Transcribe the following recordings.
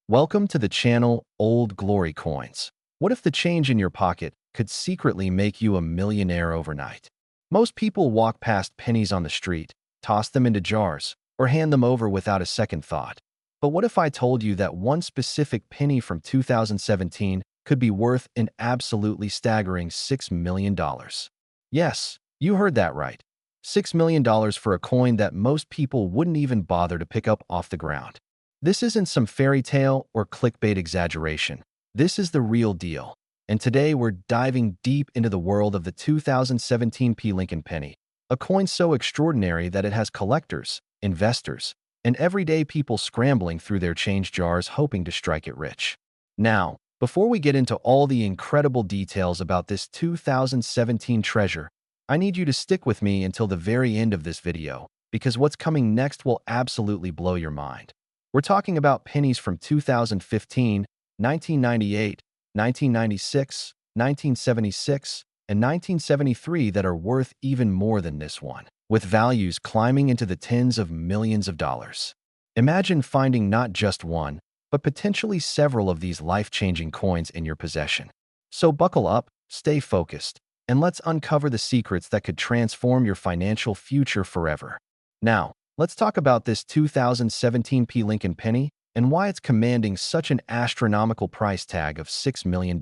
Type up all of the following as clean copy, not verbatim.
Welcome to the channel Old Glory Coins. What if the change in your pocket could secretly make you a millionaire overnight? Most people walk past pennies on the street, toss them into jars, or hand them over without a second thought. But what if I told you that one specific penny from 2017 could be worth an absolutely staggering $6 million? Yes, you heard that right. $6 million for a coin that most people wouldn't even bother to pick up off the ground. This isn't some fairy tale or clickbait exaggeration. This is the real deal. And today we're diving deep into the world of the 2017 P. Lincoln penny, a coin so extraordinary that it has collectors, investors, and everyday people scrambling through their change jars hoping to strike it rich. Now, before we get into all the incredible details about this 2017 treasure, I need you to stick with me until the very end of this video, because what's coming next will absolutely blow your mind. We're talking about pennies from 2015, 1998, 1996, 1976, and 1973 that are worth even more than this one, with values climbing into the tens of millions of dollars. Imagine finding not just one, but potentially several of these life-changing coins in your possession. So buckle up, stay focused, and let's uncover the secrets that could transform your financial future forever. Now, let's talk about this 2017 P. Lincoln penny and why it's commanding such an astronomical price tag of $6 million.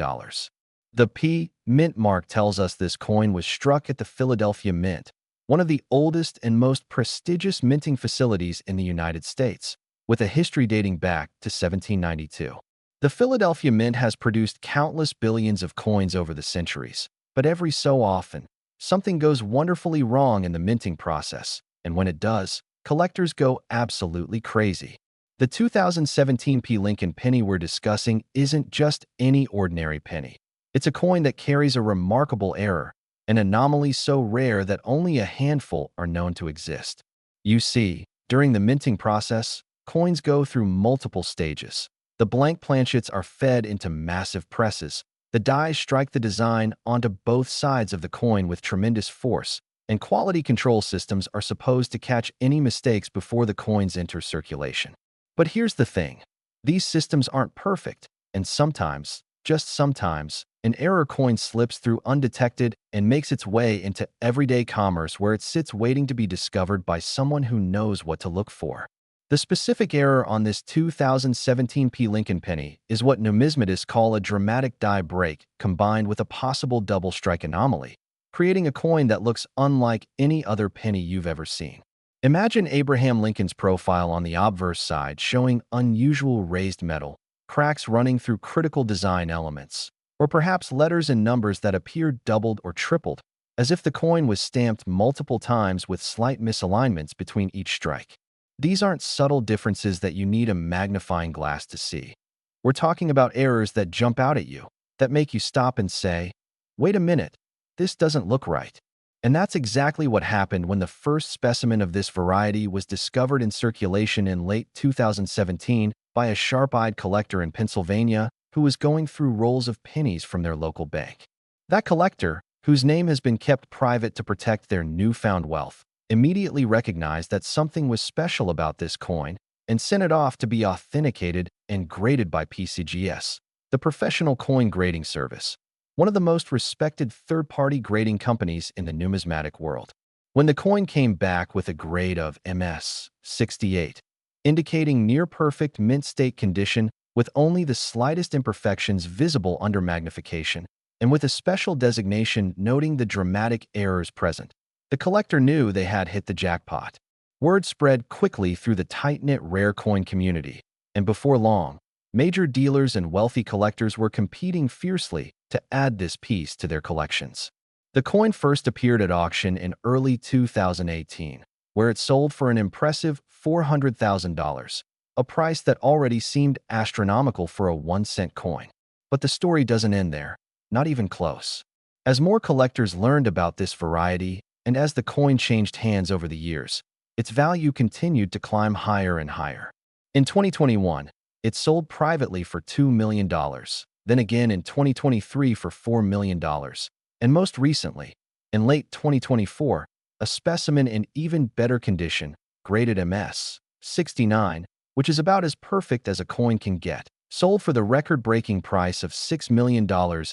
The P. Mint mark tells us this coin was struck at the Philadelphia Mint, one of the oldest and most prestigious minting facilities in the United States, with a history dating back to 1792. The Philadelphia Mint has produced countless billions of coins over the centuries, but every so often, something goes wonderfully wrong in the minting process, and when it does, collectors go absolutely crazy. The 2017 P. Lincoln penny we're discussing isn't just any ordinary penny. It's a coin that carries a remarkable error, an anomaly so rare that only a handful are known to exist. You see, during the minting process, coins go through multiple stages. The blank planchets are fed into massive presses. The dies strike the design onto both sides of the coin with tremendous force, and quality control systems are supposed to catch any mistakes before the coins enter circulation. But here's the thing. These systems aren't perfect, and sometimes, just sometimes, an error coin slips through undetected and makes its way into everyday commerce where it sits waiting to be discovered by someone who knows what to look for. The specific error on this 2017 P. Lincoln penny is what numismatists call a dramatic die break combined with a possible double strike anomaly, creating a coin that looks unlike any other penny you've ever seen. Imagine Abraham Lincoln's profile on the obverse side showing unusual raised metal, cracks running through critical design elements, or perhaps letters and numbers that appear doubled or tripled, as if the coin was stamped multiple times with slight misalignments between each strike. These aren't subtle differences that you need a magnifying glass to see. We're talking about errors that jump out at you, that make you stop and say, "Wait a minute. This doesn't look right." And that's exactly what happened when the first specimen of this variety was discovered in circulation in late 2017 by a sharp-eyed collector in Pennsylvania who was going through rolls of pennies from their local bank. That collector, whose name has been kept private to protect their newfound wealth, immediately recognized that something was special about this coin and sent it off to be authenticated and graded by PCGS, the professional coin grading service, one of the most respected third-party grading companies in the numismatic world. When the coin came back with a grade of MS 68, indicating near-perfect mint state condition with only the slightest imperfections visible under magnification, and with a special designation noting the dramatic errors present, the collector knew they had hit the jackpot. Word spread quickly through the tight-knit rare coin community, and before long, major dealers and wealthy collectors were competing fiercely to add this piece to their collections. The coin first appeared at auction in early 2018, where it sold for an impressive $400,000, a price that already seemed astronomical for a 1-cent coin. But the story doesn't end there, not even close. As more collectors learned about this variety, and as the coin changed hands over the years, its value continued to climb higher and higher. In 2021, it sold privately for $2 million, then again in 2023 for $4 million, and most recently, in late 2024, a specimen in even better condition, graded MS 69, which is about as perfect as a coin can get, sold for the record-breaking price of $6 million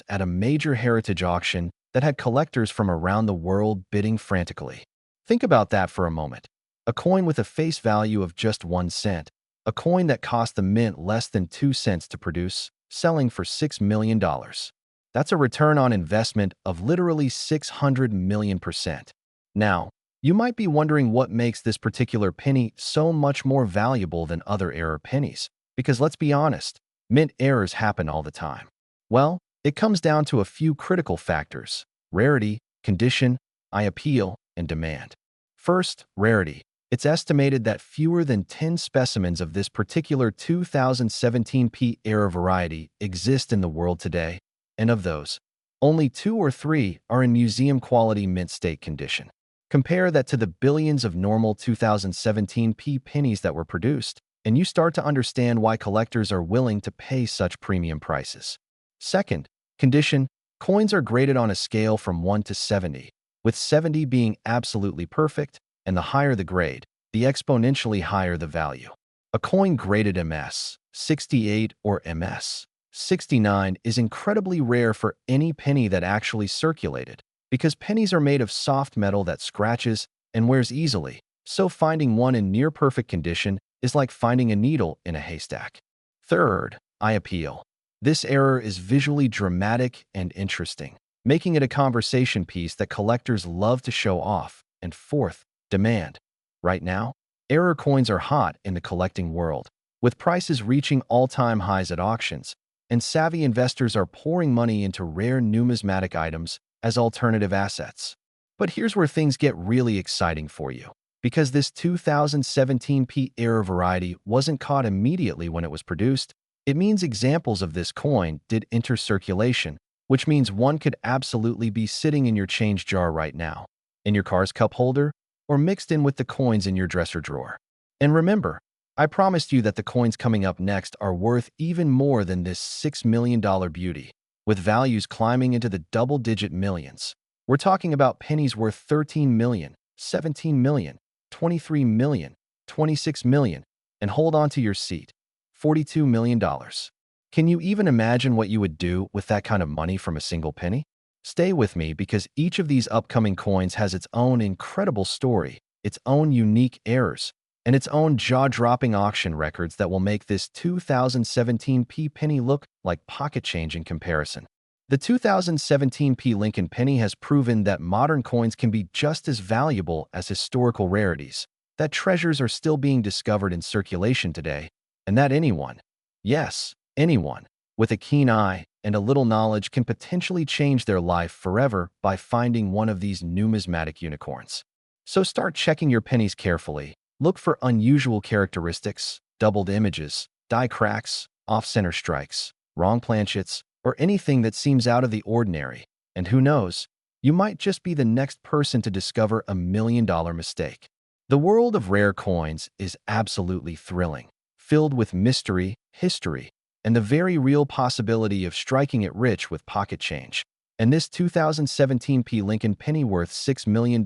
at a major heritage auction that had collectors from around the world bidding frantically. Think about that for a moment. A coin with a face value of just 1 cent, a coin that cost the mint less than 2 cents to produce, selling for $6 million. That's a return on investment of literally 600 million%. Now, you might be wondering what makes this particular penny so much more valuable than other error pennies, because let's be honest, mint errors happen all the time. Well, it comes down to a few critical factors: rarity, condition, eye appeal, and demand. First, rarity. It's estimated that fewer than 10 specimens of this particular 2017 P error variety exist in the world today, and of those, only 2 or 3 are in museum-quality mint state condition. Compare that to the billions of normal 2017 P pennies that were produced, and you start to understand why collectors are willing to pay such premium prices. Second, condition. Coins are graded on a scale from 1 to 70, with 70 being absolutely perfect, and the higher the grade, the exponentially higher the value. A coin graded MS 68 or MS 69 is incredibly rare for any penny that actually circulated, because pennies are made of soft metal that scratches and wears easily, so finding one in near-perfect condition is like finding a needle in a haystack. Third, eye appeal. This error is visually dramatic and interesting, making it a conversation piece that collectors love to show off. And fourth, demand. Right now, error coins are hot in the collecting world, with prices reaching all-time highs at auctions, and savvy investors are pouring money into rare numismatic items as alternative assets. But here's where things get really exciting for you. Because this 2017 P error variety wasn't caught immediately when it was produced, it means examples of this coin did enter circulation, which means one could absolutely be sitting in your change jar right now, in your car's cup holder, or mixed in with the coins in your dresser drawer. And remember, I promised you that the coins coming up next are worth even more than this $6 million beauty, with values climbing into the double-digit millions. We're talking about pennies worth 13 million, 17 million, 23 million, 26 million, and hold on to your seat, $42 million. Can you even imagine what you would do with that kind of money from a single penny? Stay with me, because each of these upcoming coins has its own incredible story, its own unique errors, and its own jaw-dropping auction records that will make this 2017 P penny look like pocket change in comparison. The 2017 P Lincoln penny has proven that modern coins can be just as valuable as historical rarities, that treasures are still being discovered in circulation today, and that anyone, yes, anyone, with a keen eye and a little knowledge can potentially change their life forever by finding one of these numismatic unicorns. So start checking your pennies carefully. Look for unusual characteristics, doubled images, die cracks, off-center strikes, wrong planchets, or anything that seems out of the ordinary. And who knows, you might just be the next person to discover a $1 million mistake. The world of rare coins is absolutely thrilling, filled with mystery, history, and the very real possibility of striking it rich with pocket change. And this 2017 P Lincoln penny worth $6 million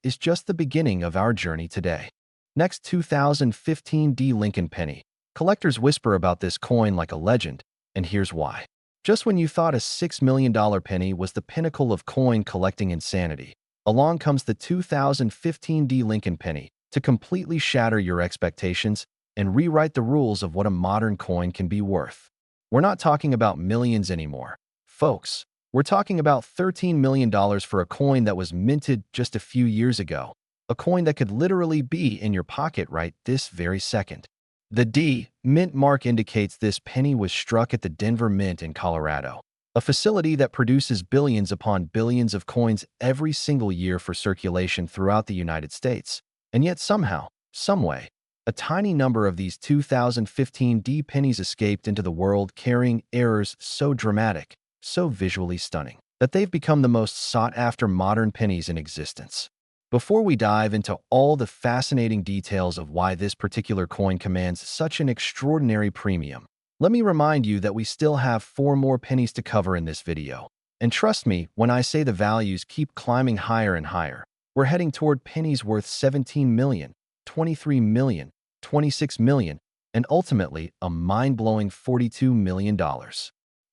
is just the beginning of our journey today. Next, 2015 D Lincoln penny. Collectors whisper about this coin like a legend, and here's why. Just when you thought a $6 million penny was the pinnacle of coin collecting insanity, along comes the 2015 D Lincoln penny to completely shatter your expectations and rewrite the rules of what a modern coin can be worth. We're not talking about millions anymore, folks. We're talking about $13 million for a coin that was minted just a few years ago, a coin that could literally be in your pocket right this very second. The D Mint mark indicates this penny was struck at the Denver Mint in Colorado, a facility that produces billions upon billions of coins every single year for circulation throughout the United States. And yet somehow, someway, a tiny number of these 2015 D pennies escaped into the world carrying errors so dramatic, so visually stunning, that they've become the most sought-after modern pennies in existence. Before we dive into all the fascinating details of why this particular coin commands such an extraordinary premium, let me remind you that we still have 4 more pennies to cover in this video. And trust me when I say the values keep climbing higher and higher. We're heading toward pennies worth 17 million, 23 million, 26 million, and ultimately a mind-blowing $42 million.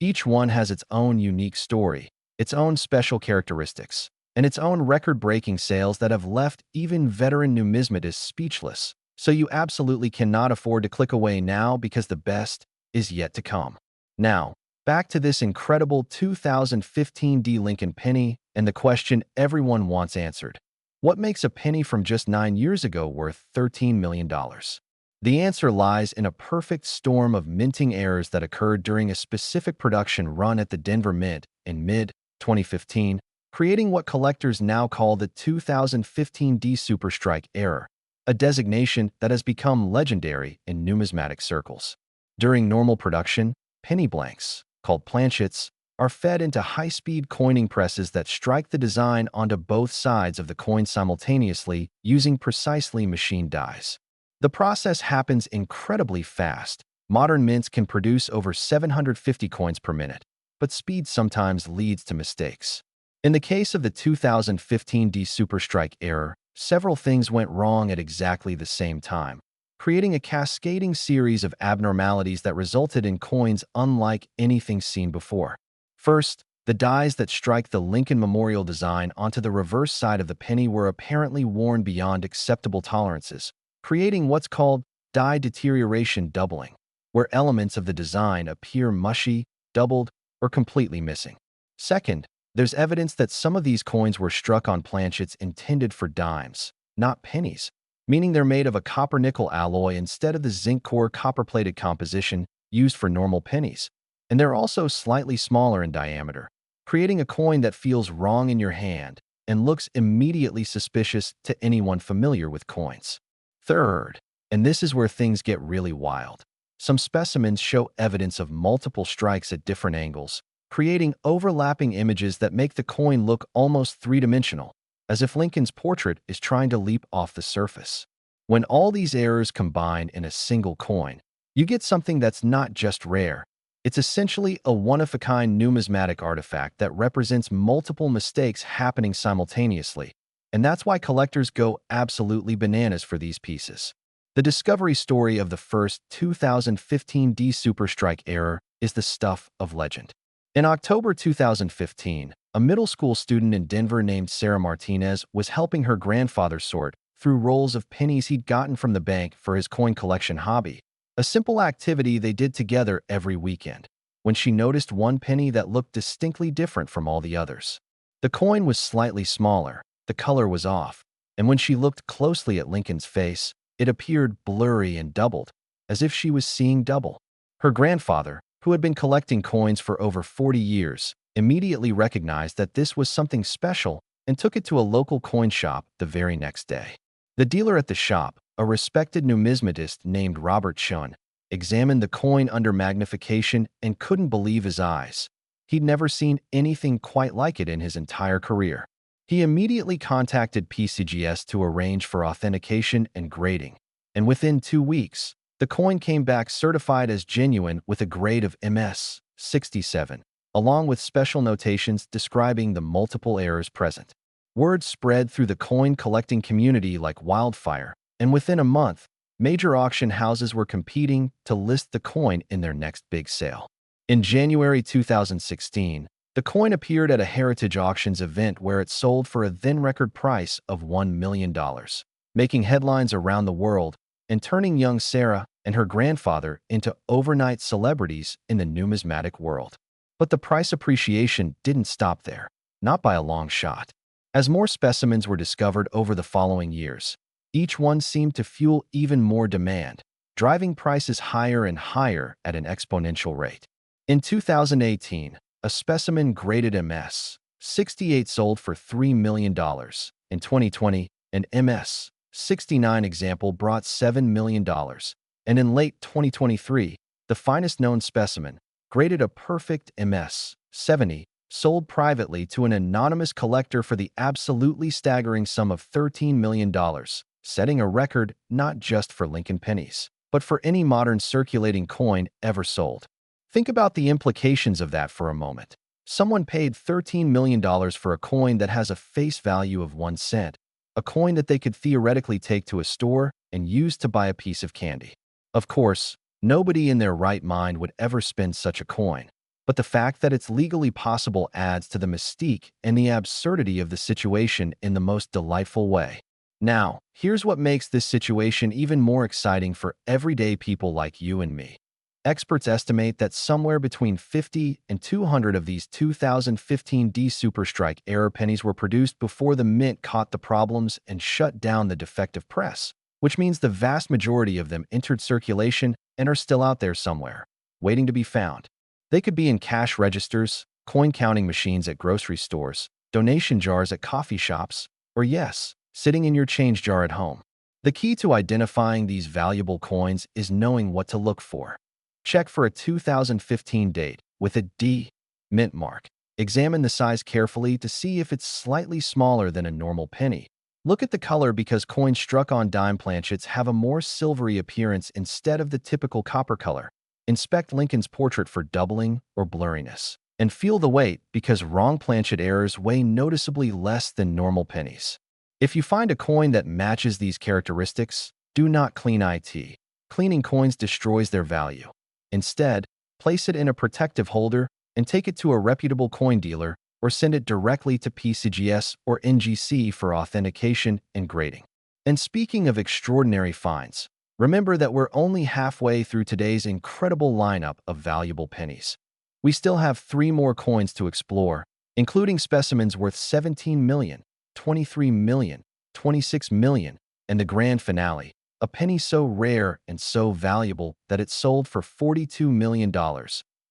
Each one has its own unique story, its own special characteristics, and its own record-breaking sales that have left even veteran numismatists speechless. So you absolutely cannot afford to click away now because the best is yet to come. Now, back to this incredible 2015 D Lincoln penny and the question everyone wants answered. What makes a penny from just 9 years ago worth $13 million? The answer lies in a perfect storm of minting errors that occurred during a specific production run at the Denver Mint in mid-2015, creating what collectors now call the 2015 D Superstrike error, a designation that has become legendary in numismatic circles. During normal production, penny blanks, called planchets, are fed into high-speed coining presses that strike the design onto both sides of the coin simultaneously using precisely machined dies. The process happens incredibly fast. Modern mints can produce over 750 coins per minute, but speed sometimes leads to mistakes. In the case of the 2015 D Superstrike error, several things went wrong at exactly the same time, creating a cascading series of abnormalities that resulted in coins unlike anything seen before. First, the dies that strike the Lincoln Memorial design onto the reverse side of the penny were apparently worn beyond acceptable tolerances, creating what's called die deterioration doubling, where elements of the design appear mushy, doubled, or completely missing. Second, there's evidence that some of these coins were struck on planchets intended for dimes, not pennies, meaning they're made of a copper-nickel alloy instead of the zinc-core copper-plated composition used for normal pennies. And they're also slightly smaller in diameter, creating a coin that feels wrong in your hand and looks immediately suspicious to anyone familiar with coins. Third, and this is where things get really wild, some specimens show evidence of multiple strikes at different angles, creating overlapping images that make the coin look almost three-dimensional, as if Lincoln's portrait is trying to leap off the surface. When all these errors combine in a single coin, you get something that's not just rare. It's essentially a one-of-a-kind numismatic artifact that represents multiple mistakes happening simultaneously, and that's why collectors go absolutely bananas for these pieces. The discovery story of the first 2015 D Superstrike error is the stuff of legend. In October 2015, a middle school student in Denver named Sarah Martinez was helping her grandfather sort through rolls of pennies he'd gotten from the bank for his coin collection hobby, a simple activity they did together every weekend, when she noticed one penny that looked distinctly different from all the others. The coin was slightly smaller, the color was off, and when she looked closely at Lincoln's face, it appeared blurry and doubled, as if she was seeing double. Her grandfather, who had been collecting coins for over 40 years, immediately recognized that this was something special and took it to a local coin shop the very next day. The dealer at the shop, a respected numismatist named Robert Chun, examined the coin under magnification and couldn't believe his eyes. He'd never seen anything quite like it in his entire career. He immediately contacted PCGS to arrange for authentication and grading, and within 2 weeks, the coin came back certified as genuine with a grade of MS 67, along with special notations describing the multiple errors present. Word spread through the coin collecting community like wildfire, and within a month, major auction houses were competing to list the coin in their next big sale. In January 2016, the coin appeared at a Heritage Auctions event where it sold for a then-record price of $1 million, making headlines around the world and turning young Sarah and her grandfather into overnight celebrities in the numismatic world. But the price appreciation didn't stop there, not by a long shot. As more specimens were discovered over the following years, each one seemed to fuel even more demand, driving prices higher and higher at an exponential rate. In 2018, a specimen graded MS 68 sold for $3 million. In 2020, an MS 69 example brought $7 million. And in late 2023, the finest known specimen, graded a perfect MS 70, sold privately to an anonymous collector for the absolutely staggering sum of $13 million, setting a record not just for Lincoln pennies, but for any modern circulating coin ever sold. Think about the implications of that for a moment. Someone paid $13 million for a coin that has a face value of 1 cent, a coin that they could theoretically take to a store and use to buy a piece of candy. Of course, nobody in their right mind would ever spend such a coin, but the fact that it's legally possible adds to the mystique and the absurdity of the situation in the most delightful way. Now, here's what makes this situation even more exciting for everyday people like you and me. Experts estimate that somewhere between 50 and 200 of these 2015 D Superstrike era pennies were produced before the mint caught the problems and shut down the defective press, which means the vast majority of them entered circulation and are still out there somewhere, waiting to be found. They could be in cash registers, coin counting machines at grocery stores, donation jars at coffee shops, or yes, sitting in your change jar at home. The key to identifying these valuable coins is knowing what to look for. Check for a 2015 date with a D mint mark. Examine the size carefully to see if it's slightly smaller than a normal penny. Look at the color because coins struck on dime planchets have a more silvery appearance instead of the typical copper color. Inspect Lincoln's portrait for doubling or blurriness. And feel the weight because wrong planchet errors weigh noticeably less than normal pennies. If you find a coin that matches these characteristics, do not clean it. Cleaning coins destroys their value. Instead, place it in a protective holder and take it to a reputable coin dealer or send it directly to PCGS or NGC for authentication and grading. And speaking of extraordinary finds, remember that we're only halfway through today's incredible lineup of valuable pennies. We still have 3 more coins to explore, including specimens worth 17 million, 23 million, 26 million, and the grand finale, a penny so rare and so valuable that it sold for $42 million,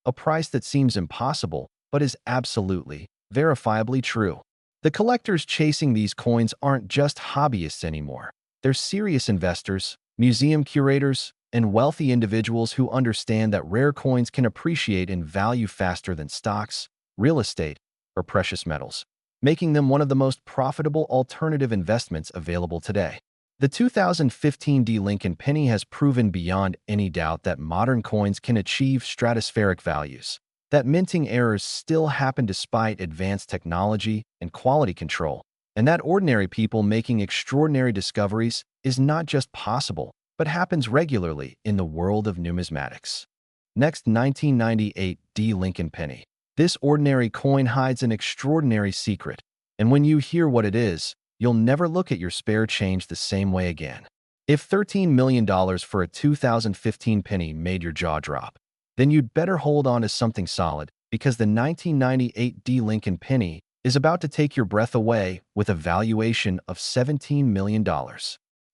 a price that seems impossible but is absolutely, verifiably true. The collectors chasing these coins aren't just hobbyists anymore. They're serious investors, museum curators, and wealthy individuals who understand that rare coins can appreciate in value faster than stocks, real estate, or precious metals, making them one of the most profitable alternative investments available today. The 2015 D Lincoln penny has proven beyond any doubt that modern coins can achieve stratospheric values, that minting errors still happen despite advanced technology and quality control, and that ordinary people making extraordinary discoveries is not just possible, but happens regularly in the world of numismatics. Next, 1998 D Lincoln penny. This ordinary coin hides an extraordinary secret, and when you hear what it is, you'll never look at your spare change the same way again. If $13 million for a 2015 penny made your jaw drop, then you'd better hold on to something solid because the 1998 D Lincoln penny is about to take your breath away with a valuation of $17 million.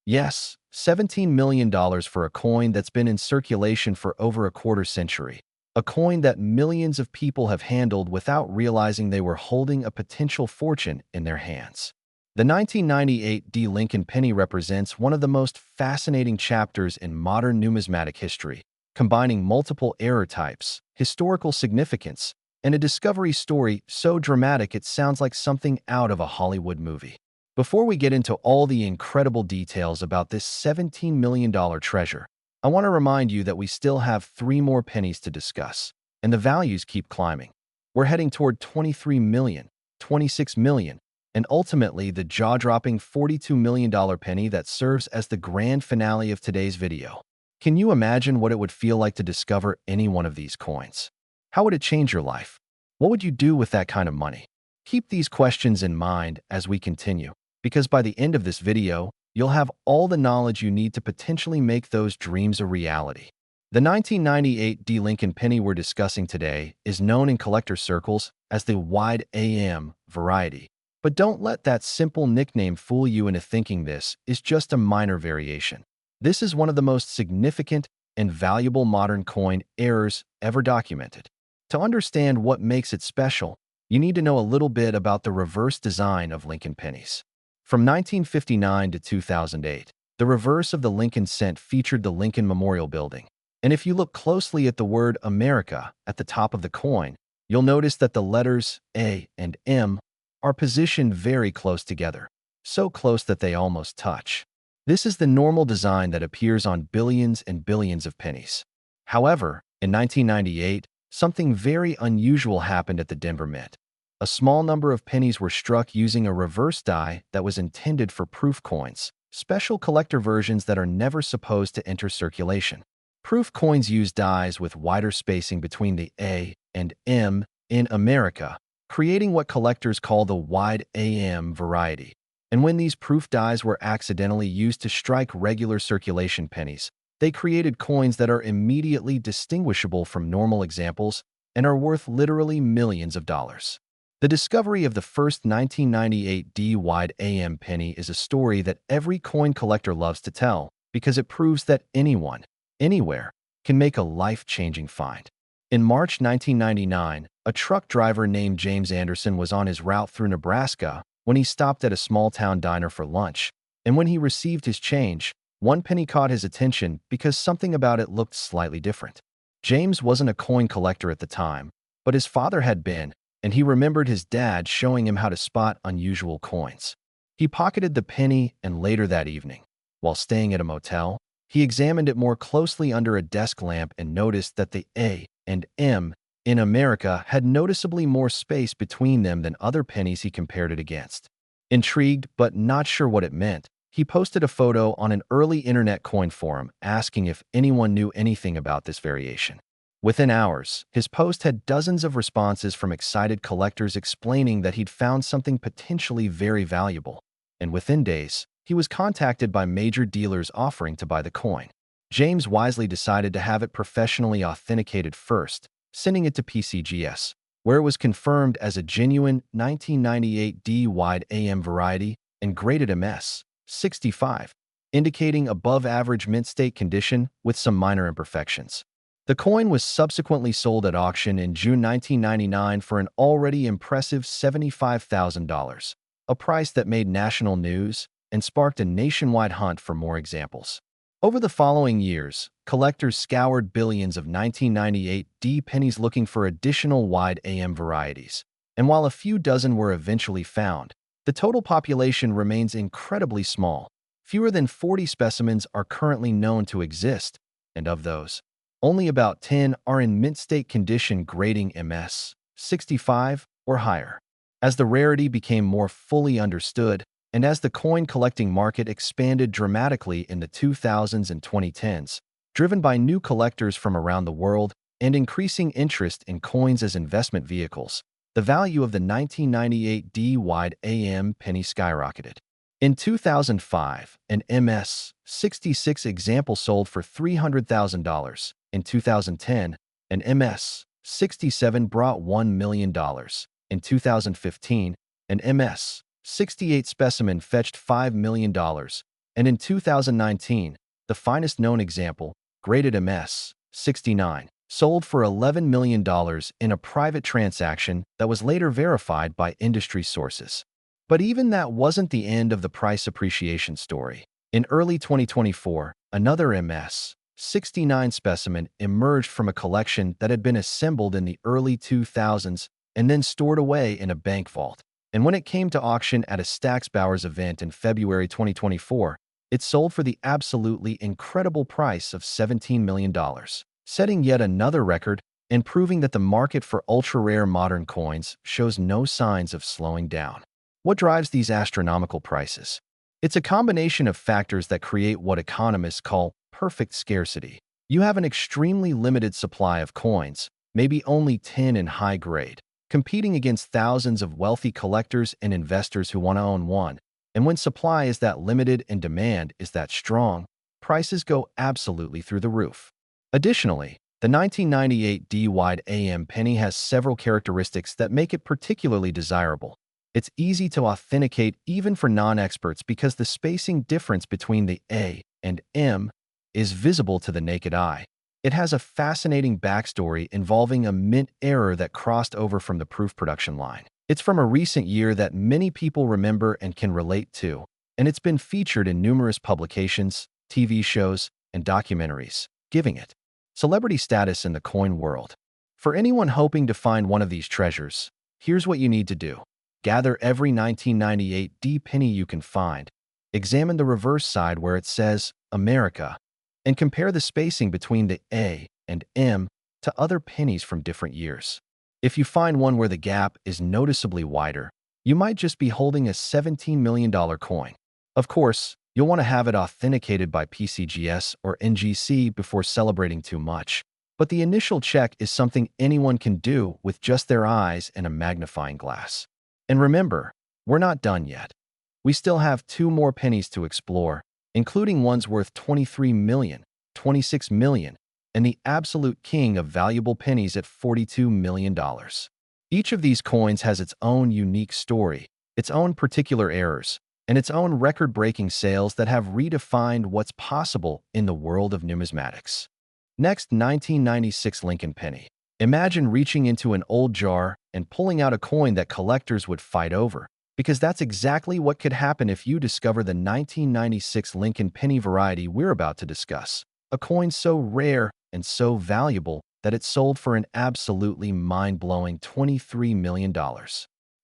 Yes, $17 million for a coin that's been in circulation for over a quarter century. A coin that millions of people have handled without realizing they were holding a potential fortune in their hands. The 1998 D Lincoln penny represents one of the most fascinating chapters in modern numismatic history, combining multiple error types, historical significance, and a discovery story so dramatic it sounds like something out of a Hollywood movie. Before we get into all the incredible details about this $17 million treasure, I want to remind you that we still have 3 more pennies to discuss, and the values keep climbing. We're heading toward 23 million, 26 million, and ultimately the jaw-dropping $42 million penny that serves as the grand finale of today's video. Can you imagine what it would feel like to discover any one of these coins? How would it change your life? What would you do with that kind of money? Keep these questions in mind as we continue, because by the end of this video, you'll have all the knowledge you need to potentially make those dreams a reality. The 1998 D Lincoln penny we're discussing today is known in collector circles as the wide AM variety. But don't let that simple nickname fool you into thinking this is just a minor variation. This is one of the most significant and valuable modern coin errors ever documented. To understand what makes it special, you need to know a little bit about the reverse design of Lincoln pennies. From 1959 to 2008, the reverse of the Lincoln cent featured the Lincoln Memorial Building. And if you look closely at the word America at the top of the coin, you'll notice that the letters A and M are positioned very close together, so close that they almost touch. This is the normal design that appears on billions and billions of pennies. However, in 1998, something very unusual happened at the Denver Mint. A small number of pennies were struck using a reverse die that was intended for proof coins, special collector versions that are never supposed to enter circulation. Proof coins use dies with wider spacing between the A and M in America, creating what collectors call the wide AM variety. And when these proof dies were accidentally used to strike regular circulation pennies, they created coins that are immediately distinguishable from normal examples and are worth literally millions of dollars. The discovery of the first 1998 D-wide AM penny is a story that every coin collector loves to tell because it proves that anyone, anywhere, can make a life-changing find. In March 1999, a truck driver named James Anderson was on his route through Nebraska when he stopped at a small-town diner for lunch, and when he received his change, one penny caught his attention because something about it looked slightly different. James wasn't a coin collector at the time, but his father had been, and he remembered his dad showing him how to spot unusual coins. He pocketed the penny, and later that evening, while staying at a motel, he examined it more closely under a desk lamp and noticed that the A and M in America had noticeably more space between them than other pennies he compared it against. Intrigued but not sure what it meant, he posted a photo on an early internet coin forum asking if anyone knew anything about this variation. Within hours, his post had dozens of responses from excited collectors explaining that he'd found something potentially very valuable, and within days, he was contacted by major dealers offering to buy the coin. James wisely decided to have it professionally authenticated first, sending it to PCGS, where it was confirmed as a genuine 1998 D-wide AM variety and graded MS 65, indicating above-average mint state condition with some minor imperfections. The coin was subsequently sold at auction in June 1999 for an already impressive $75,000, a price that made national news and sparked a nationwide hunt for more examples. Over the following years, collectors scoured billions of 1998 D pennies looking for additional wide AM varieties, and while a few dozen were eventually found, the total population remains incredibly small. Fewer than 40 specimens are currently known to exist, and of those, only about 10 are in mint state condition grading MS 65 or higher. As the rarity became more fully understood, and as the coin collecting market expanded dramatically in the 2000s and 2010s, driven by new collectors from around the world and increasing interest in coins as investment vehicles, the value of the 1998 D-wide AM penny skyrocketed. In 2005, an MS 66 example sold for $300,000. In 2010, an MS 67 brought $1 million. In 2015, an MS 68 specimen fetched $5 million. And in 2019, the finest known example, graded MS 69, sold for $11 million in a private transaction that was later verified by industry sources. But even that wasn't the end of the price appreciation story. In early 2024, another MS 69 specimen emerged from a collection that had been assembled in the early 2000s and then stored away in a bank vault. And when it came to auction at a Stax Bowers event in February 2024, it sold for the absolutely incredible price of $17 million, setting yet another record and proving that the market for ultra-rare modern coins shows no signs of slowing down. What drives these astronomical prices? It's a combination of factors that create what economists call perfect scarcity. You have an extremely limited supply of coins, maybe only 10 in high grade, competing against thousands of wealthy collectors and investors who want to own one. And when supply is that limited and demand is that strong, prices go absolutely through the roof. Additionally, the 1998 D-wide AM penny has several characteristics that make it particularly desirable. It's easy to authenticate even for non-experts because the spacing difference between the A and M is visible to the naked eye. It has a fascinating backstory involving a mint error that crossed over from the proof production line. It's from a recent year that many people remember and can relate to, and it's been featured in numerous publications, TV shows, and documentaries, giving it celebrity status in the coin world. For anyone hoping to find one of these treasures, here's what you need to do. Gather every 1998 D penny you can find, examine the reverse side where it says America, and compare the spacing between the A and M to other pennies from different years. If you find one where the gap is noticeably wider, you might just be holding a $17 million coin. Of course, You'll want to have it authenticated by PCGS or NGC before celebrating too much. But the initial check is something anyone can do with just their eyes and a magnifying glass. And remember, we're not done yet. We still have two more pennies to explore, including ones worth 23 million, 26 million, and the absolute king of valuable pennies at $42 million. Each of these coins has its own unique story, its own particular errors, and its own record-breaking sales that have redefined what's possible in the world of numismatics. Next, 1996 Lincoln penny. Imagine reaching into an old jar and pulling out a coin that collectors would fight over, because that's exactly what could happen if you discover the 1996 Lincoln penny variety we're about to discuss. A coin so rare and so valuable that it sold for an absolutely mind-blowing $23 million.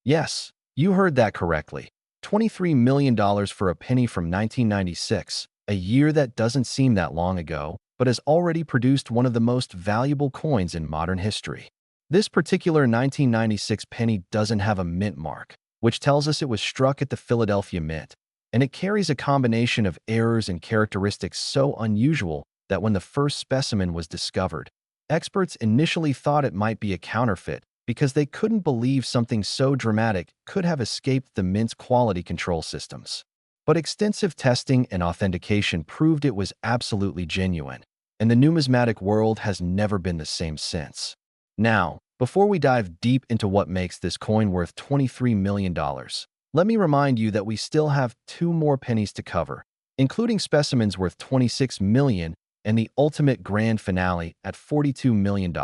Yes, you heard that correctly. $23 million for a penny from 1996, a year that doesn't seem that long ago, but has already produced one of the most valuable coins in modern history. This particular 1996 penny doesn't have a mint mark, which tells us it was struck at the Philadelphia Mint, and it carries a combination of errors and characteristics so unusual that when the first specimen was discovered, experts initially thought it might be a counterfeit because they couldn't believe something so dramatic could have escaped the Mint's quality control systems. But extensive testing and authentication proved it was absolutely genuine, and the numismatic world has never been the same since. Now, before we dive deep into what makes this coin worth $23 million, let me remind you that we still have two more pennies to cover, including specimens worth $26 million and the ultimate grand finale at $42 million.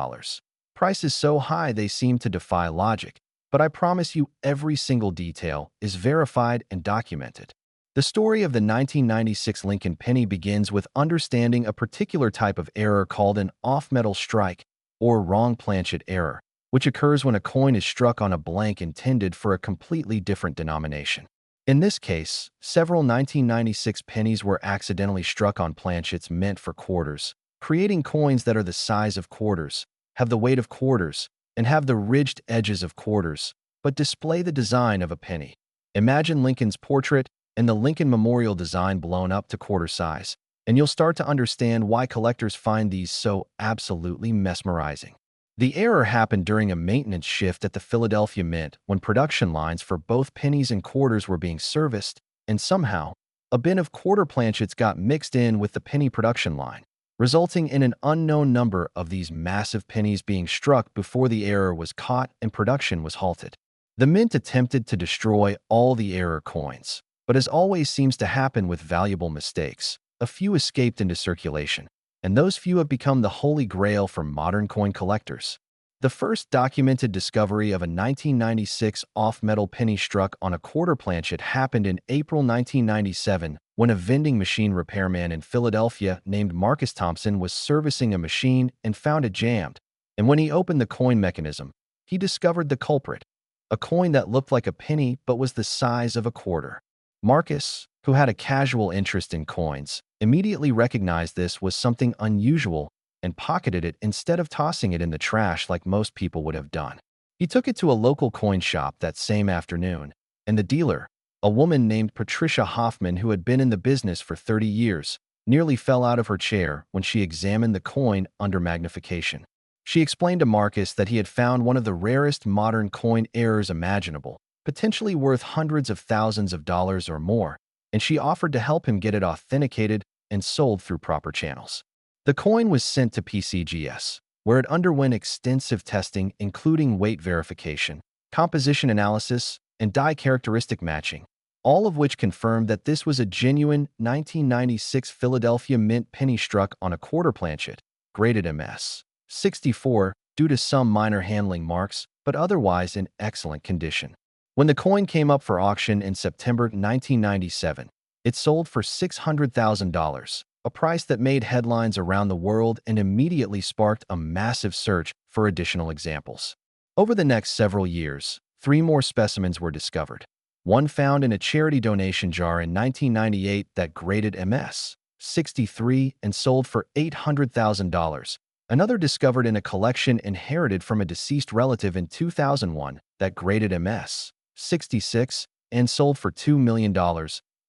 Prices so high they seem to defy logic, but I promise you every single detail is verified and documented. The story of the 1996 Lincoln penny begins with understanding a particular type of error called an off-metal strike, or wrong planchet error, which occurs when a coin is struck on a blank intended for a completely different denomination. In this case, several 1996 pennies were accidentally struck on planchets meant for quarters, creating coins that are the size of quarters, have the weight of quarters, and have the ridged edges of quarters, but display the design of a penny. Imagine Lincoln's portrait and the Lincoln Memorial design blown up to quarter size, and you'll start to understand why collectors find these so absolutely mesmerizing. The error happened during a maintenance shift at the Philadelphia Mint when production lines for both pennies and quarters were being serviced, and somehow, a bin of quarter planchets got mixed in with the penny production line, resulting in an unknown number of these massive pennies being struck before the error was caught and production was halted. The Mint attempted to destroy all the error coins, but as always seems to happen with valuable mistakes, a few escaped into circulation, and those few have become the holy grail for modern coin collectors. The first documented discovery of a 1996 off-metal penny struck on a quarter planchet happened in April 1997 when a vending machine repairman in Philadelphia named Marcus Thompson was servicing a machine and found it jammed, and when he opened the coin mechanism, he discovered the culprit, a coin that looked like a penny but was the size of a quarter. Marcus, who had a casual interest in coins, immediately recognized this was something unusual and pocketed it instead of tossing it in the trash like most people would have done. He took it to a local coin shop that same afternoon, and the dealer, a woman named Patricia Hoffman who had been in the business for 30 years, nearly fell out of her chair when she examined the coin under magnification. She explained to Marcus that he had found one of the rarest modern coin errors imaginable, potentially worth hundreds of thousands of dollars or more, and she offered to help him get it authenticated and sold through proper channels. The coin was sent to PCGS, where it underwent extensive testing including weight verification, composition analysis, and die characteristic matching, all of which confirmed that this was a genuine 1996 Philadelphia Mint penny struck on a quarter planchet, graded MS 64 due to some minor handling marks, but otherwise in excellent condition. When the coin came up for auction in September 1997, it sold for $600,000, a price that made headlines around the world and immediately sparked a massive search for additional examples. Over the next several years, 3 more specimens were discovered. One found in a charity donation jar in 1998 that graded MS 63 and sold for $800,000. Another discovered in a collection inherited from a deceased relative in 2001 that graded MS 66 and sold for $2 million,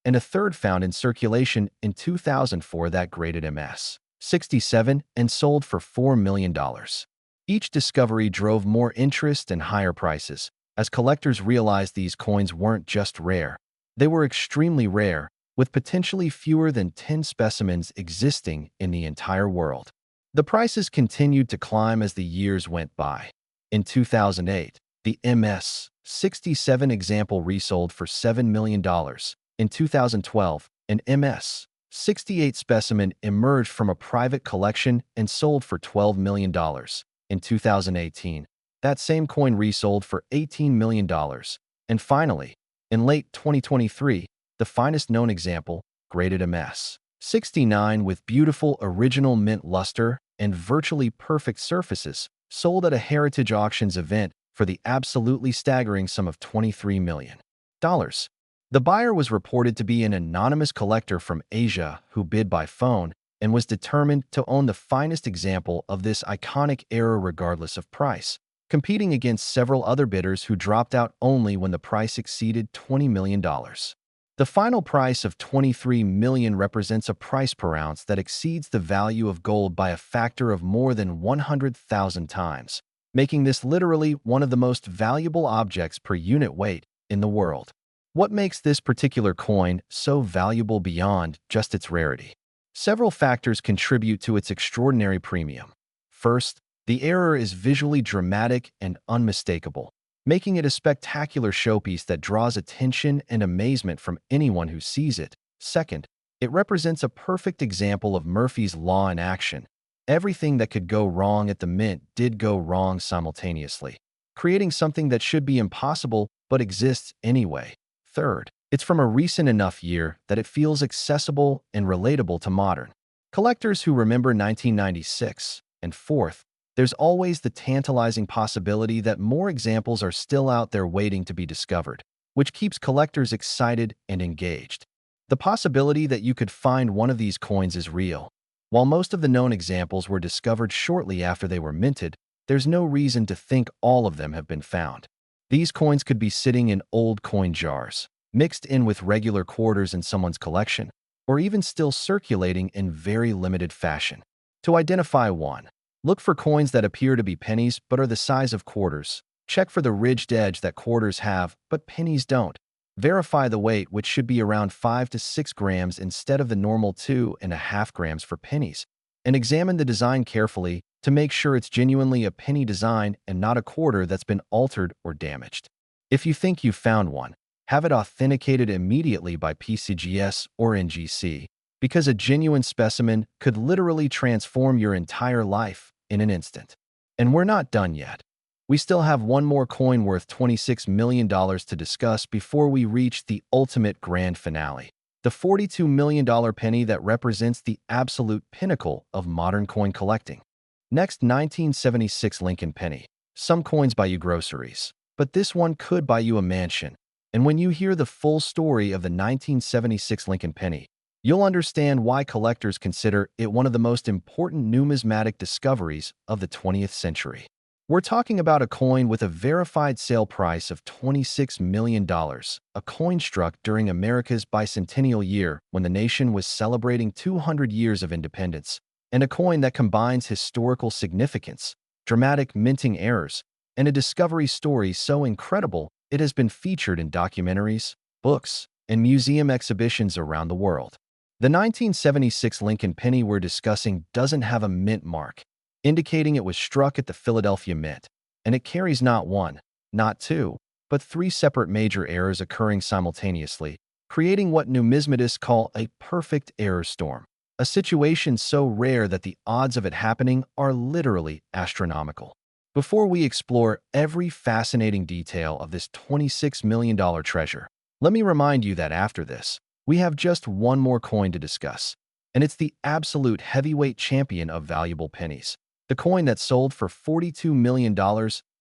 and a third found in circulation in 2004 that graded MS 67 and sold for $4 million. Each discovery drove more interest and higher prices, as collectors realized these coins weren't just rare. They were extremely rare, with potentially fewer than 10 specimens existing in the entire world. The prices continued to climb as the years went by. In 2008, the MS 67 example resold for $7 million. In 2012, an MS 68 specimen emerged from a private collection and sold for $12 million. In 2018, that same coin resold for $18 million. And finally, in late 2023, the finest known example, graded MS 69 with beautiful original mint luster and virtually perfect surfaces, sold at a Heritage Auctions event for the absolutely staggering sum of $23 million. The buyer was reported to be an anonymous collector from Asia who bid by phone and was determined to own the finest example of this iconic era regardless of price, competing against several other bidders who dropped out only when the price exceeded $20 million. The final price of $23 million represents a price per ounce that exceeds the value of gold by a factor of more than 100,000 times, making this literally one of the most valuable objects per unit weight in the world. What makes this particular coin so valuable beyond just its rarity? Several factors contribute to its extraordinary premium. First, the error is visually dramatic and unmistakable, making it a spectacular showpiece that draws attention and amazement from anyone who sees it. Second, it represents a perfect example of Murphy's Law in action. Everything that could go wrong at the mint did go wrong simultaneously, creating something that should be impossible but exists anyway. Third, it's from a recent enough year that it feels accessible and relatable to modern collectors who remember 1996. And fourth, there's always the tantalizing possibility that more examples are still out there waiting to be discovered, which keeps collectors excited and engaged. The possibility that you could find one of these coins is real. While most of the known examples were discovered shortly after they were minted, there's no reason to think all of them have been found. These coins could be sitting in old coin jars, mixed in with regular quarters in someone's collection, or even still circulating in very limited fashion. To identify one, look for coins that appear to be pennies but are the size of quarters. Check for the ridged edge that quarters have, but pennies don't. Verify the weight, which should be around 5 to 6 grams instead of the normal 2.5 grams for pennies. And examine the design carefully to make sure it's genuinely a penny design and not a quarter that's been altered or damaged. If you think you've found one, have it authenticated immediately by PCGS or NGC, because a genuine specimen could literally transform your entire life in an instant. And we're not done yet. We still have one more coin worth $26 million to discuss before we reach the ultimate grand finale, the $42 million penny that represents the absolute pinnacle of modern coin collecting. Next, 1976 Lincoln penny. Some coins buy you groceries, but this one could buy you a mansion. And when you hear the full story of the 1976 Lincoln penny, you'll understand why collectors consider it one of the most important numismatic discoveries of the 20th century. We're talking about a coin with a verified sale price of $26 million, a coin struck during America's bicentennial year when the nation was celebrating 200 years of independence, and a coin that combines historical significance, dramatic minting errors, and a discovery story so incredible it has been featured in documentaries, books, and museum exhibitions around the world. The 1976 Lincoln penny we're discussing doesn't have a mint mark, indicating it was struck at the Philadelphia Mint, and it carries not one, not two, but 3 separate major errors occurring simultaneously, creating what numismatists call a perfect error storm, a situation so rare that the odds of it happening are literally astronomical. Before we explore every fascinating detail of this $26 million treasure, let me remind you that after this, we have just one more coin to discuss, and it's the absolute heavyweight champion of valuable pennies, the coin that sold for $42 million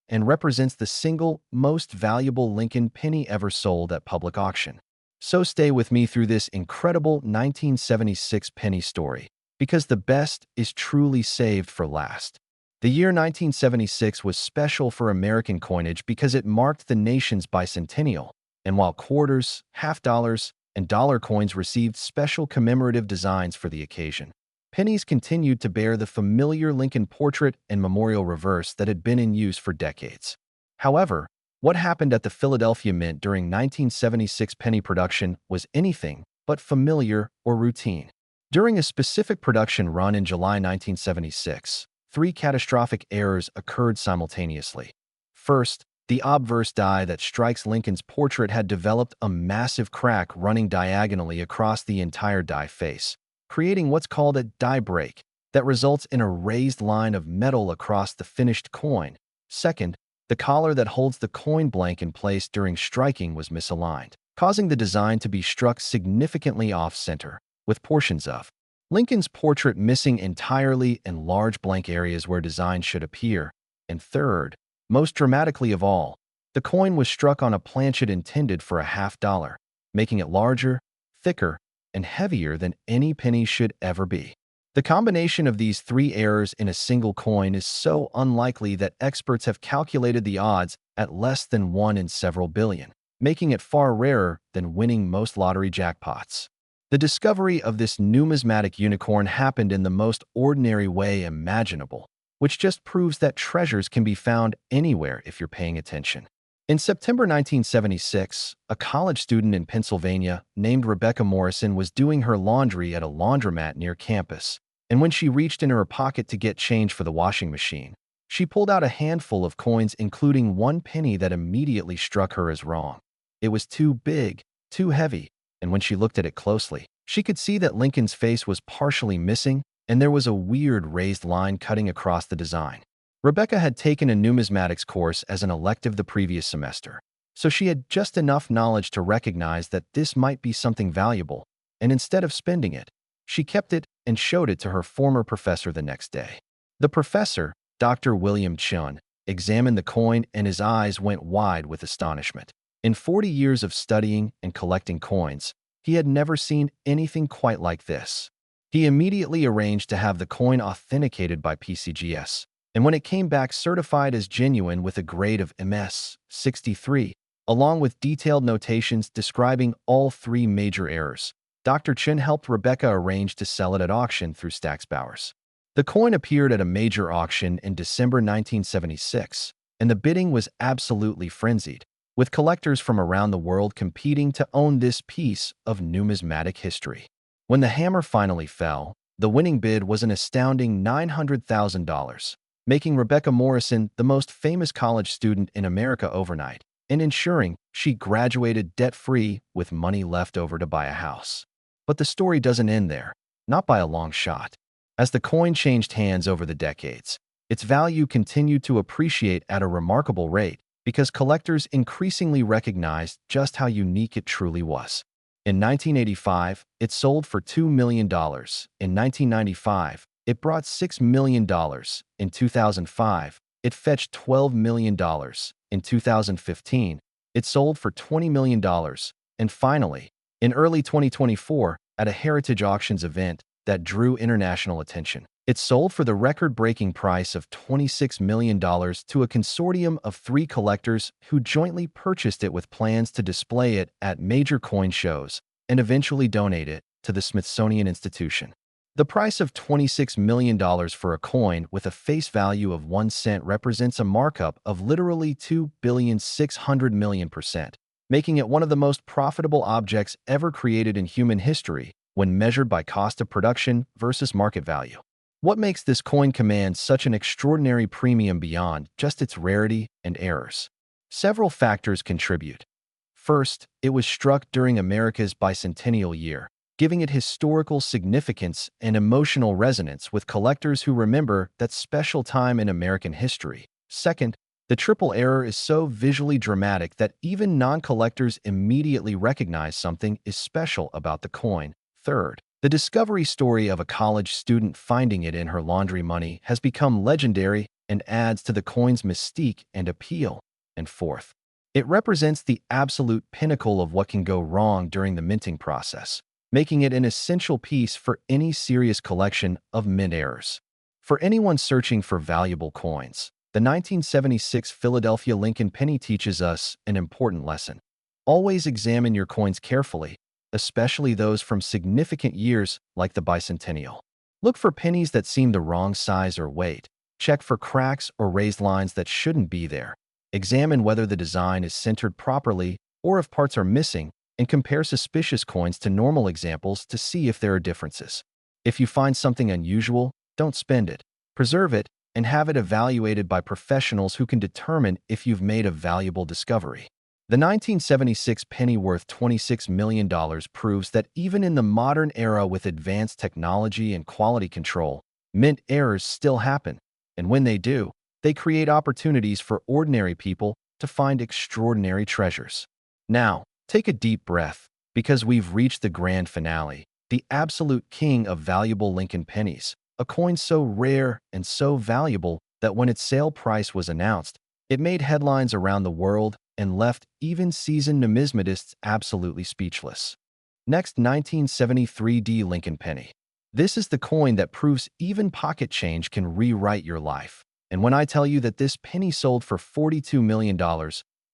and represents the single most valuable Lincoln penny ever sold at public auction. So stay with me through this incredible 1976 penny story, because the best is truly saved for last. The year 1976 was special for American coinage because it marked the nation's bicentennial, and while quarters, half dollars, and dollar coins received special commemorative designs for the occasion. Pennies continued to bear the familiar Lincoln portrait and memorial reverse that had been in use for decades. However, what happened at the Philadelphia Mint during 1976 penny production was anything but familiar or routine. During a specific production run in July 1976, three catastrophic errors occurred simultaneously. First, the obverse die that strikes Lincoln's portrait had developed a massive crack running diagonally across the entire die face, creating what's called a die break that results in a raised line of metal across the finished coin. Second, the collar that holds the coin blank in place during striking was misaligned, causing the design to be struck significantly off-center, with portions of Lincoln's portrait missing entirely and large blank areas where designs should appear. And third, most dramatically of all, the coin was struck on a planchet intended for a $50, making it larger, thicker, and heavier than any penny should ever be. The combination of these three errors in a single coin is so unlikely that experts have calculated the odds at less than 1 in several billion, making it far rarer than winning most lottery jackpots. The discovery of this numismatic unicorn happened in the most ordinary way imaginable, which just proves that treasures can be found anywhere if you're paying attention. In September 1976, a college student in Pennsylvania named Rebecca Morrison was doing her laundry at a laundromat near campus, and when she reached into her pocket to get change for the washing machine, she pulled out a handful of coins, including 1 penny that immediately struck her as wrong. It was too big, too heavy, and when she looked at it closely, she could see that Lincoln's face was partially missing, and there was a weird raised line cutting across the design. Rebecca had taken a numismatics course as an elective the previous semester, so she had just enough knowledge to recognize that this might be something valuable, and instead of spending it, she kept it and showed it to her former professor the next day. The professor, Dr. William Chun, examined the coin and his eyes went wide with astonishment. In 40 years of studying and collecting coins, he had never seen anything quite like this. He immediately arranged to have the coin authenticated by PCGS, and when it came back certified as genuine with a grade of MS 63, along with detailed notations describing all 3 major errors, Dr. Chun helped Rebecca arrange to sell it at auction through Stack's Bowers. The coin appeared at a major auction in December 1976, and the bidding was absolutely frenzied, with collectors from around the world competing to own this piece of numismatic history. When the hammer finally fell, the winning bid was an astounding $900,000, making Rebecca Morrison the most famous college student in America overnight, and ensuring she graduated debt-free with money left over to buy a house. But the story doesn't end there, not by a long shot. As the coin changed hands over the decades, its value continued to appreciate at a remarkable rate because collectors increasingly recognized just how unique it truly was. In 1985, it sold for $2 million. In 1995, it brought $6 million. In 2005, it fetched $12 million. In 2015, it sold for $20 million. And finally, in early 2024, at a Heritage Auctions event that drew international attention, it sold for the record-breaking price of $26 million to a consortium of 3 collectors who jointly purchased it with plans to display it at major coin shows and eventually donate it to the Smithsonian Institution. The price of $26 million for a coin with a face value of 1 cent represents a markup of literally 2,600,000,000%, making it one of the most profitable objects ever created in human history when measured by cost of production versus market value. What makes this coin command such an extraordinary premium beyond just its rarity and errors? Several factors contribute. First, it was struck during America's bicentennial year, giving it historical significance and emotional resonance with collectors who remember that special time in American history. Second, the triple error is so visually dramatic that even non-collectors immediately recognize something is special about the coin. Third, the discovery story of a college student finding it in her laundry money has become legendary and adds to the coin's mystique and appeal. And fourth, it represents the absolute pinnacle of what can go wrong during the minting process, making it an essential piece for any serious collection of mint errors. For anyone searching for valuable coins, the 1976 Philadelphia Lincoln penny teaches us an important lesson. Always examine your coins carefully, especially those from significant years like the bicentennial. Look for pennies that seem the wrong size or weight. Check for cracks or raised lines that shouldn't be there. Examine whether the design is centered properly or if parts are missing, and compare suspicious coins to normal examples to see if there are differences. If you find something unusual, don't spend it. Preserve it and have it evaluated by professionals who can determine if you've made a valuable discovery. The 1976 penny worth $26 million proves that even in the modern era with advanced technology and quality control, mint errors still happen. And when they do, they create opportunities for ordinary people to find extraordinary treasures. Now, take a deep breath, because we've reached the grand finale, the absolute king of valuable Lincoln pennies, a coin so rare and so valuable that when its sale price was announced, it made headlines around the world and left even seasoned numismatists absolutely speechless. Next, 1973 D Lincoln penny. This is the coin that proves even pocket change can rewrite your life. And when I tell you that this penny sold for $42 million,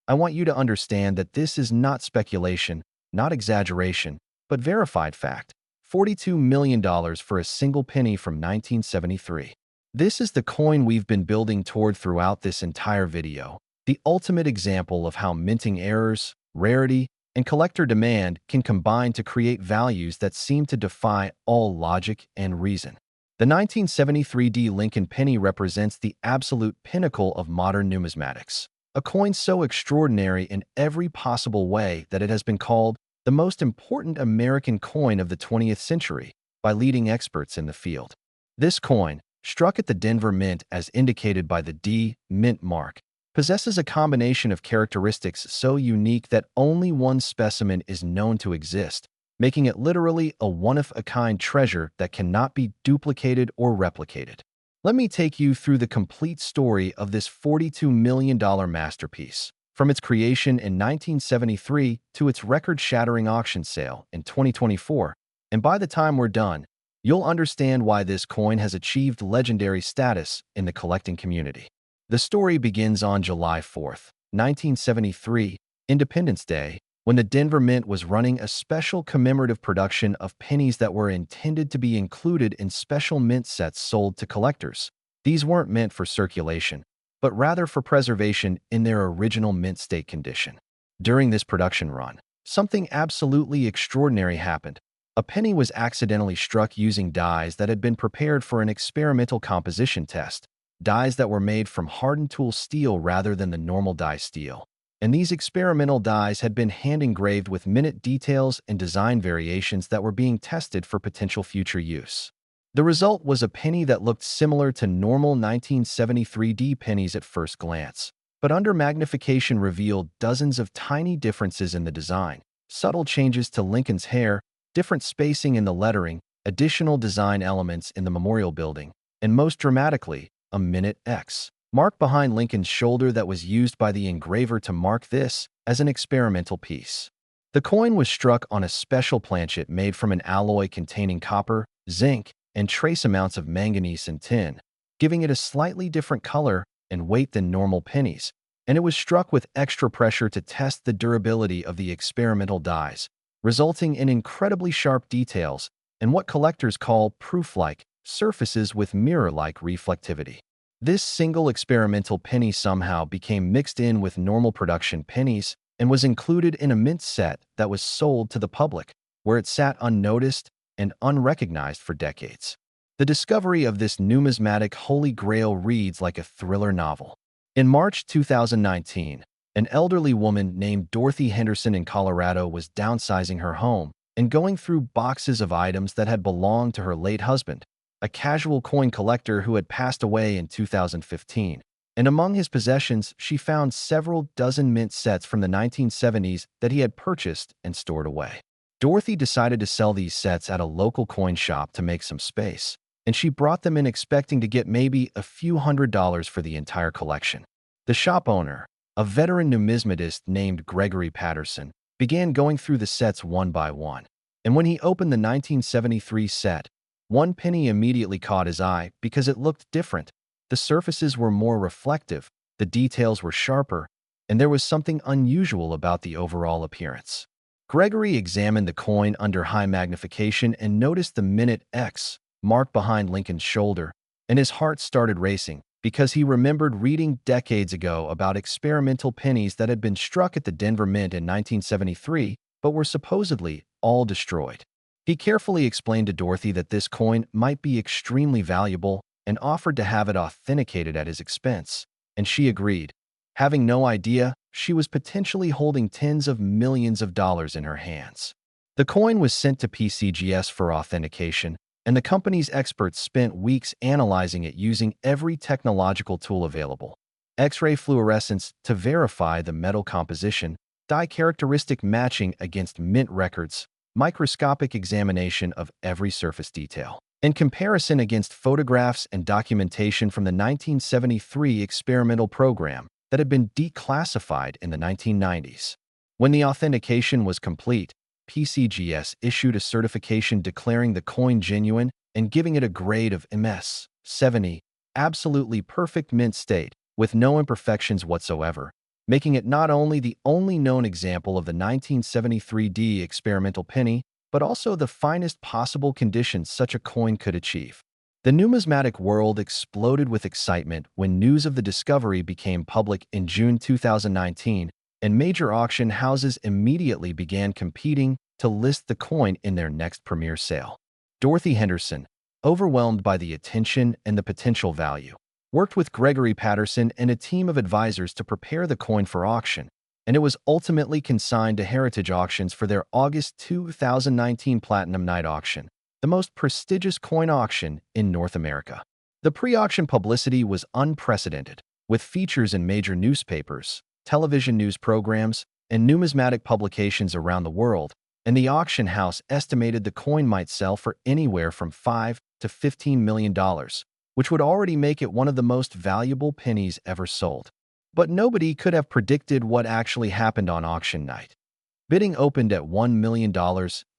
I want you to understand that this is not speculation, not exaggeration, but verified fact. $42 million for a single penny from 1973. This is the coin we've been building toward throughout this entire video, the ultimate example of how minting errors, rarity, and collector demand can combine to create values that seem to defy all logic and reason. The 1973 D Lincoln penny represents the absolute pinnacle of modern numismatics, a coin so extraordinary in every possible way that it has been called the most important American coin of the 20th century by leading experts in the field. This coin, struck at the Denver Mint as indicated by the D Mint mark, possesses a combination of characteristics so unique that only one specimen is known to exist, making it literally a one-of-a-kind treasure that cannot be duplicated or replicated. Let me take you through the complete story of this $42 million masterpiece, from its creation in 1973 to its record-shattering auction sale in 2024, and by the time we're done, you'll understand why this coin has achieved legendary status in the collecting community. The story begins on July 4th, 1973, Independence Day, when the Denver Mint was running a special commemorative production of pennies that were intended to be included in special mint sets sold to collectors. These weren't meant for circulation, but rather for preservation in their original mint state condition. During this production run, something absolutely extraordinary happened. A penny was accidentally struck using dies that had been prepared for an experimental composition test, dies that were made from hardened tool steel rather than the normal die steel. And these experimental dies had been hand-engraved with minute details and design variations that were being tested for potential future use. The result was a penny that looked similar to normal 1973 D pennies at first glance, but under magnification revealed dozens of tiny differences in the design, subtle changes to Lincoln's hair, different spacing in the lettering, additional design elements in the memorial building, and most dramatically, a minute X mark behind Lincoln's shoulder that was used by the engraver to mark this as an experimental piece. The coin was struck on a special planchet made from an alloy containing copper, zinc, and trace amounts of manganese and tin, giving it a slightly different color and weight than normal pennies, and it was struck with extra pressure to test the durability of the experimental dies, resulting in incredibly sharp details and what collectors call proof-like surfaces with mirror-like reflectivity. This single experimental penny somehow became mixed in with normal production pennies and was included in a mint set that was sold to the public, where it sat unnoticed and unrecognized for decades. The discovery of this numismatic holy grail reads like a thriller novel. In March 2019, an elderly woman named Dorothy Henderson in Colorado was downsizing her home and going through boxes of items that had belonged to her late husband, a casual coin collector who had passed away in 2015. And among his possessions, she found several dozen mint sets from the 1970s that he had purchased and stored away. Dorothy decided to sell these sets at a local coin shop to make some space, and she brought them in expecting to get maybe a few $100s for the entire collection. The shop owner, a veteran numismatist named Gregory Patterson, began going through the sets one by one. And when he opened the 1973 set, one penny immediately caught his eye because it looked different. The surfaces were more reflective, the details were sharper, and there was something unusual about the overall appearance. Gregory examined the coin under high magnification and noticed the minute X mark behind Lincoln's shoulder, and his heart started racing because he remembered reading decades ago about experimental pennies that had been struck at the Denver Mint in 1973 but were supposedly all destroyed. He carefully explained to Dorothy that this coin might be extremely valuable and offered to have it authenticated at his expense, and she agreed, having no idea she was potentially holding tens of millions of dollars in her hands. The coin was sent to PCGS for authentication, and the company's experts spent weeks analyzing it using every technological tool available. X-ray fluorescence to verify the metal composition, dye characteristic matching against mint records, microscopic examination of every surface detail, and comparison against photographs and documentation from the 1973 experimental program that had been declassified in the 1990s. When the authentication was complete, PCGS issued a certification declaring the coin genuine and giving it a grade of MS 70, absolutely perfect mint state, with no imperfections whatsoever, making it not only the only known example of the 1973 experimental penny, but also the finest possible conditions such a coin could achieve. The numismatic world exploded with excitement when news of the discovery became public in June 2019, and major auction houses immediately began competing to list the coin in their next premier sale. Dorothy Henderson, overwhelmed by the attention and the potential value, worked with Gregory Patterson and a team of advisors to prepare the coin for auction, and it was ultimately consigned to Heritage Auctions for their August 2019 Platinum Night auction, the most prestigious coin auction in North America. The pre-auction publicity was unprecedented, with features in major newspapers, television news programs, and numismatic publications around the world, and the auction house estimated the coin might sell for anywhere from $5 to $15 million, which would already make it one of the most valuable pennies ever sold. But nobody could have predicted what actually happened on auction night. Bidding opened at $1 million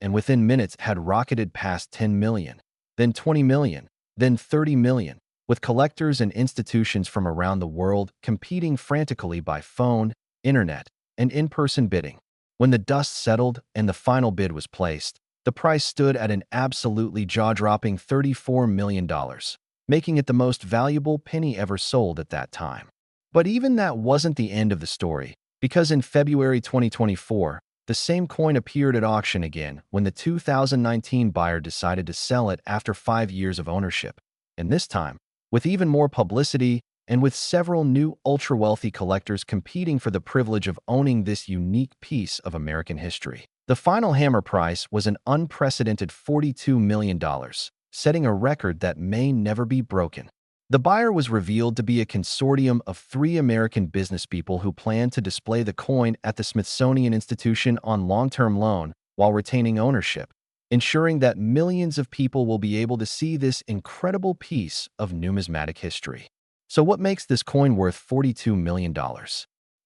and within minutes had rocketed past $10 million, then $20 million, then $30 million, with collectors and institutions from around the world competing frantically by phone, internet, and in-person bidding. When the dust settled and the final bid was placed, the price stood at an absolutely jaw-dropping $34 million, making it the most valuable penny ever sold at that time. But even that wasn't the end of the story, because in February 2024, the same coin appeared at auction again when the 2019 buyer decided to sell it after 5 years of ownership, and this time, with even more publicity and with several new ultra-wealthy collectors competing for the privilege of owning this unique piece of American history. The final hammer price was an unprecedented $42 million, setting a record that may never be broken. The buyer was revealed to be a consortium of 3 American businesspeople who planned to display the coin at the Smithsonian Institution on long-term loan while retaining ownership, ensuring that millions of people will be able to see this incredible piece of numismatic history. So what makes this coin worth $42 million?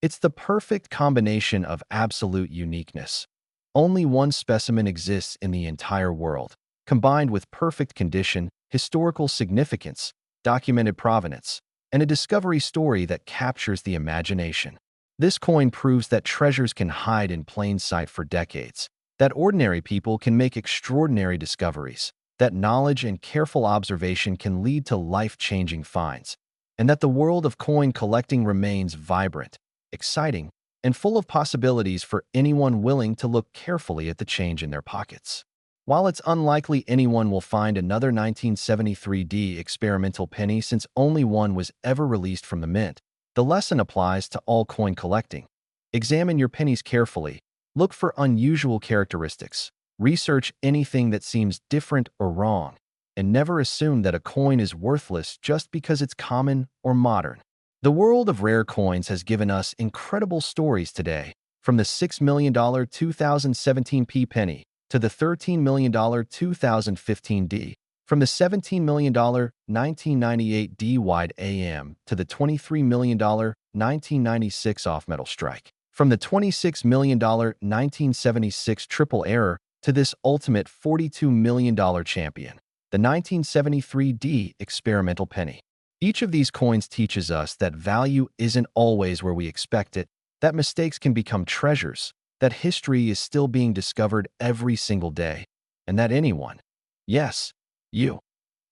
It's the perfect combination of absolute uniqueness. Only one specimen exists in the entire world, combined with perfect condition, historical significance, documented provenance, and a discovery story that captures the imagination. This coin proves that treasures can hide in plain sight for decades, that ordinary people can make extraordinary discoveries, that knowledge and careful observation can lead to life-changing finds, and that the world of coin collecting remains vibrant, exciting, and full of possibilities for anyone willing to look carefully at the change in their pockets. While it's unlikely anyone will find another 1973 experimental penny since only one was ever released from the mint, the lesson applies to all coin collecting. Examine your pennies carefully, look for unusual characteristics, research anything that seems different or wrong, and never assume that a coin is worthless just because it's common or modern. The world of rare coins has given us incredible stories today, from the $6 million 2017 P penny to the $13 million 2015 D, from the $17 million 1998 D wide AM to the $23 million 1996 off-metal strike, from the $26 million 1976 triple error to this ultimate $42 million champion, the 1973 D experimental penny. Each of these coins teaches us that value isn't always where we expect it, that mistakes can become treasures, that history is still being discovered every single day, and that anyone, yes, you,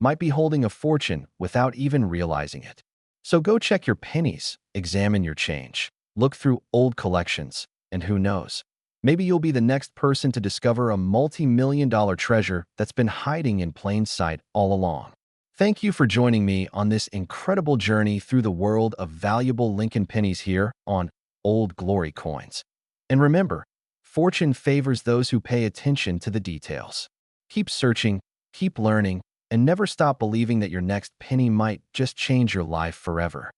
might be holding a fortune without even realizing it. So go check your pennies, examine your change, look through old collections, and who knows, maybe you'll be the next person to discover a multi-million-dollar treasure that's been hiding in plain sight all along. Thank you for joining me on this incredible journey through the world of valuable Lincoln pennies here on Old Glory Coins. And remember, fortune favors those who pay attention to the details. Keep searching, keep learning, and never stop believing that your next penny might just change your life forever.